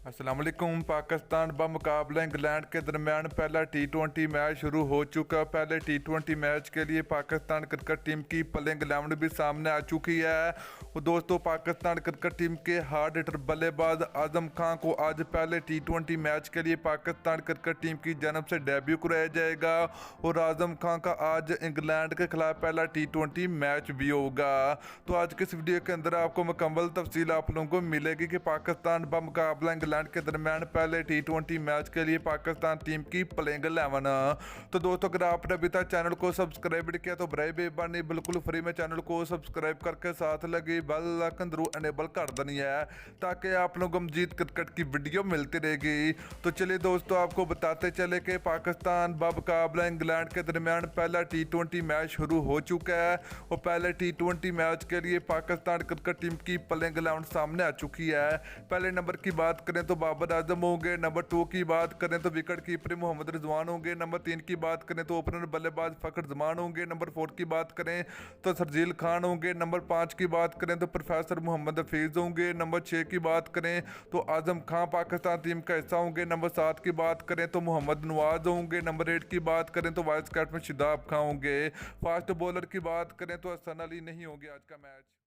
अस्सलाम वालेकुम। पाकिस्तान व मुकाबला इंग्लैंड के दरमियान पहला T20 मैच शुरू हो चुका। पहले T20 मैच के लिए पाकिस्तान क्रिकेट टीम की प्लेइंग 11 भी सामने आ चुकी है। और दोस्तों, पाकिस्तान क्रिकेट टीम के हार्ड हिटर बल्लेबाज आजम खान को आज पहले T20 मैच के लिए पाकिस्तान क्रिकेट टीम की जानब से डेब्यू कराया जाएगा। और आजम खान का आज इंग्लैंड के खिलाफ पहला T20 मैच भी होगा। तो आज के इस वीडियो के अंदर आपको मुकम्मल तफसील आप लोगों को मिलेगी कि पाकिस्तान व मुकाबला इंग्लैंड के दरमियान पहले T20 मैच के लिए पाकिस्तान टीम की प्लेइंग 11। तो दोस्तों, अगर आपने अभी तक चैनल को सब्सक्राइब किया तो बराए बेबानी बिल्कुल फ्री में चैनल को सब्सक्राइब करके साथ लगी बेल आइकन जरूर एनेबल कर देनी है ताकि आप लोगों को मजीद क्रिकेट की वीडियो मिलती रहेगी। तो चलिए दोस्तों, आपको बताते चले कि पाकिस्तान व मुकाबला इंग्लैंड के दरमियान पहला T20 मैच शुरू हो चुका है। और पहले T20 मैच के लिए पाकिस्तान क्रिकेट टीम की प्लेइंग 11 सामने आ चुकी है। पहले नंबर की बात करें तो बाबर आजम होंगे। नंबर 2 की बात करें तो विकेट कीपर मोहम्मद रिजवान होंगे। नंबर 3 की बात करें तो ओपनर बल्लेबाज फखर जमान होंगे। नंबर 4 की बात करें तो शर्जील खान होंगे। नंबर 5 की बात करें तो प्रोफेसर मोहम्मद हफीज़ होंगे। नंबर 6 की बात करें तो आजम खान पाकिस्तान टीम का हिस्सा होंगे। नंबर 7 की बात करें तो मोहम्मद नवाज होंगे। नंबर 8 की बात करें तो वाइस कैप्टन शादाब खान होंगे। फास्ट बॉलर की बात करें तो हसन अली नहीं होंगे आज का मैच।